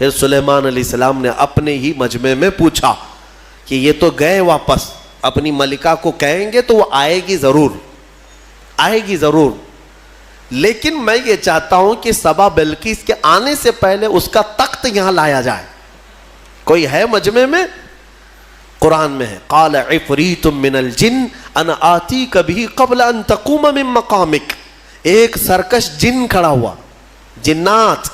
پھر سلیمان علیہ السلام نے اپنے ہی مجمع میں پوچھا کہ یہ تو گئے واپس، اپنی ملکہ کو کہیں گے تو وہ آئے گی ضرور، لیکن میں یہ چاہتا ہوں کہ سبا بلقیس کے آنے سے پہلے اس کا تخت یہاں لایا جائے۔ کوئی ہے مجمع میں؟ قرآن میں ہے، قال عفریت من الجن انا آتیک بہ قبل ان تقوم من مقامک۔ ایک سرکش جن کھڑا ہوا، جنات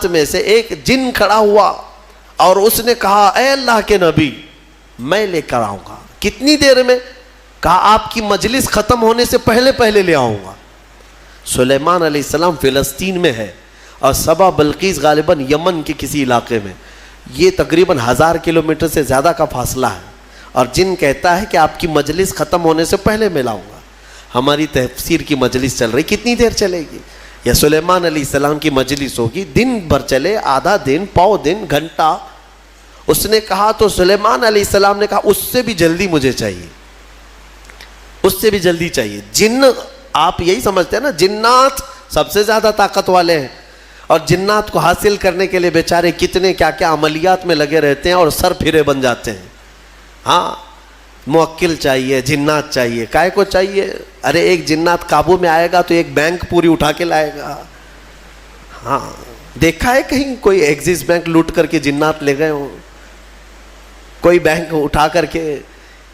میں سے ایک جن کھڑا ہوا اور اس نے کہا اے اللہ کے نبی میں لے کر آؤں گا۔ کتنی دیر میں؟ کہا آپ کی مجلس ختم ہونے سے پہلے لے آؤں گا۔ سلیمان علیہ السلام فلسطین میں ہے اور سبا بلقیس غالباً یمن کے کسی علاقے میں، یہ تقریباً 1000 کلومیٹر سے زیادہ کا فاصلہ ہے، اور جن کہتا ہے کہ آپ کی مجلس ختم ہونے سے پہلے میں لاؤں گا۔ ہماری تفسیر کی مجلس چل رہی، کتنی دیر چلے گی؟ یا سلیمان علیہ السلام کی مجلس ہوگی، دن بھر چلے، آدھا دن، پاؤ دن، گھنٹہ۔ اس نے کہا تو سلیمان علیہ السلام نے کہا اس سے بھی جلدی مجھے چاہیے، اس سے بھی جلدی چاہیے۔ جن آپ یہی سمجھتے ہیں نا جنات سب سے زیادہ طاقت والے ہیں، اور جنات کو حاصل کرنے کے لیے بیچارے کتنے کیا کیا عملیات میں لگے رہتے ہیں اور سر پھرے بن جاتے ہیں۔ ہاں موکل چاہیے، جنات چاہیے، کائے کو چاہیے؟ ارے ایک جنات قابو میں آئے گا تو ایک بینک پوری اٹھا کے لائے گا۔ ہاں دیکھا ہے کہیں کوئی ایکسس بینک لوٹ کر کے جنات لے گئے ہوں؟ کوئی بینک اٹھا کر کے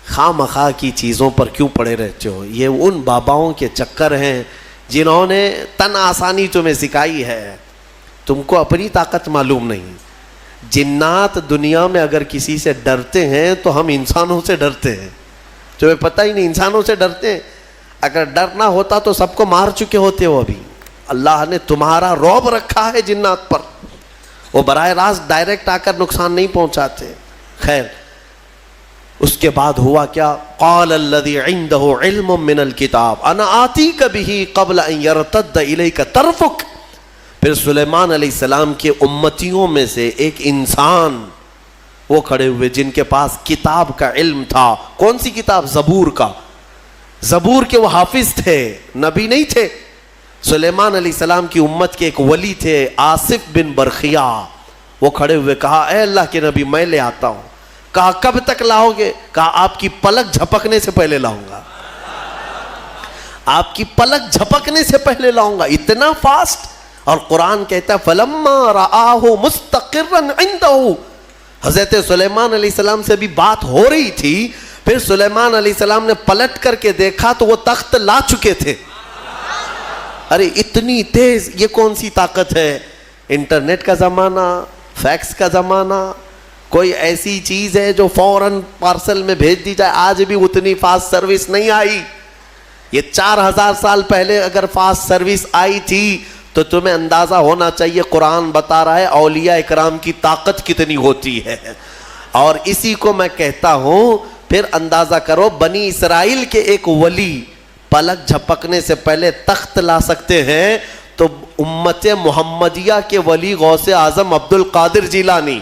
خواہ مخواہ کی چیزوں پر کیوں پڑے رہتے ہو؟ یہ ان باباؤں کے چکر ہیں جنہوں نے تن آسانی تمہیں سکھائی ہے، تم کو اپنی طاقت معلوم نہیں۔ جنات دنیا میں اگر کسی سے ڈرتے ہیں تو ہم انسانوں سے ڈرتے ہیں، تمہیں پتہ ہی نہیں، انسانوں سے ڈرتے ہیں۔ اگر ڈر نہ ہوتا تو سب کو مار چکے ہوتے ہو ابھی۔ اللہ نے تمہارا رعب رکھا ہے جنات پر، وہ براہ راست ڈائریکٹ آ کر نقصان نہیں پہنچاتے۔ خیر اس کے بعد ہوا کیا؟ قال الذی عنده علم من الکتاب انا آتیک بہ قبل ان یرتد الیک طرفک۔ پھر سلیمان علیہ السلام کے امتیوں میں سے ایک انسان وہ کھڑے ہوئے جن کے پاس کتاب کا علم تھا۔ کون سی کتاب؟ زبور کا۔ زبور کے وہ حافظ تھے، نبی نہیں تھے۔ سلیمان علیہ السلام کی امت کے ایک ولی تھے آصف بن برخیا، وہ کھڑے ہوئے کہا اے اللہ کے نبی میں لے آتا ہوں۔ کہا کب تک لاؤ گے؟ کہا آپ کی پلک جھپکنے سے پہلے لاؤں گا، آپ کی پلک جھپکنے سے پہلے لاؤں گا۔ اتنا فاسٹ؟ اور قرآن کہتا ہے فَلَمَّا رَآهُ مُسْتَقِرًّا عِنْدَهُ۔ حضرت سلیمان علیہ السلام سے بھی بات ہو رہی تھی، پھر سلیمان علیہ السلام نے پلٹ کر کے دیکھا تو وہ تخت لا چکے تھے۔ ارے اتنی تیز، یہ کون سی طاقت ہے؟ انٹرنیٹ کا زمانہ، فیکس کا زمانہ، کوئی ایسی چیز ہے جو فوراً پارسل میں بھیج دی جائے؟ آج بھی اتنی فاسٹ سروس نہیں آئی۔ یہ 4000 سال پہلے اگر فاسٹ سروس آئی تھی تو تمہیں اندازہ ہونا چاہیے قرآن بتا رہا ہے اولیاء اکرام کی طاقت کتنی ہوتی ہے۔ اور اسی کو میں کہتا ہوں، پھر اندازہ کرو بنی اسرائیل کے ایک ولی پلک جھپکنے سے پہلے تخت لا سکتے ہیں، تو امت محمدیہ کے ولی غوث اعظم عبد القادر جیلانی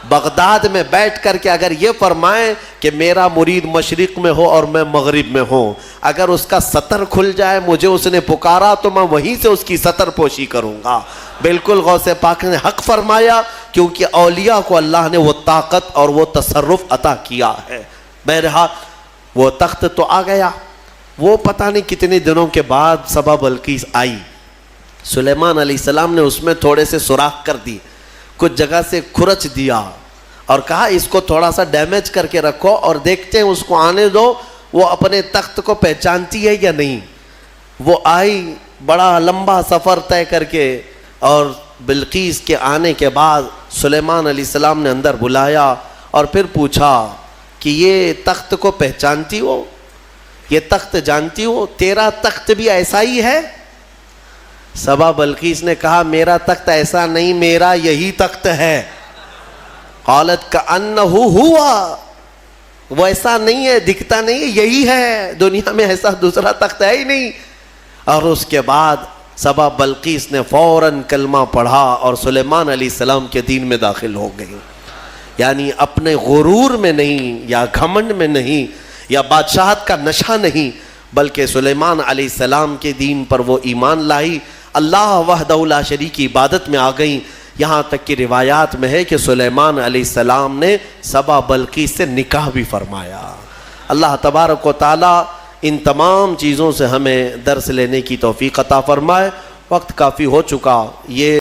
بغداد میں بیٹھ کر کے اگر یہ فرمائیں کہ میرا مرید مشرق میں ہو اور میں مغرب میں ہوں، اگر اس کا سطر کھل جائے، مجھے اس نے پکارا تو میں وہیں سے اس کی سطر پوشی کروں گا۔ بالکل غوث پاک نے حق فرمایا، کیونکہ اولیاء کو اللہ نے وہ طاقت اور وہ تصرف عطا کیا ہے۔ بہرحال وہ تخت تو آ گیا۔ وہ پتہ نہیں کتنے دنوں کے بعد سبا بلقیس آئی، سلیمان علیہ السلام نے اس میں تھوڑے سے سوراخ کر دی، کچھ جگہ سے کھرچ دیا اور کہا اس کو تھوڑا سا ڈیمیج کر کے رکھو اور دیکھتے ہیں اس کو آنے دو وہ اپنے تخت کو پہچانتی ہے یا نہیں۔ وہ آئی، بڑا لمبا سفر طے کر کے، اور بلقیس کے آنے کے بعد سلیمان علیہ السلام نے اندر بلایا اور پھر پوچھا کہ یہ تخت کو پہچانتی ہو، یہ تخت جانتی ہو، تیرا تخت بھی ایسا ہی ہے؟ سبا بلقیس نے کہا میرا تخت ایسا نہیں، میرا یہی تخت ہے۔ قالت کأنہ ہوا، وہ ایسا نہیں ہے، دکھتا نہیں ہے، یہی ہے، دنیا میں ایسا دوسرا تخت ہے ہی نہیں۔ اور اس کے بعد سبا بلقیس نے فوراً کلمہ پڑھا اور سلیمان علیہ السلام کے دین میں داخل ہو گئی۔ یعنی اپنے غرور میں نہیں، یا گھمنڈ میں نہیں، یا بادشاہت کا نشہ نہیں، بلکہ سلیمان علیہ السلام کے دین پر وہ ایمان لائی، اللہ وحدہ لا شریک کی عبادت میں آ گئیں۔ یہاں تک کہ روایات میں ہے کہ سلیمان علیہ السلام نے سبا بلقیس سے نکاح بھی فرمایا۔ اللہ تبارک و تعالی ان تمام چیزوں سے ہمیں درس لینے کی توفیق عطا فرمائے۔ وقت کافی ہو چکا، یہ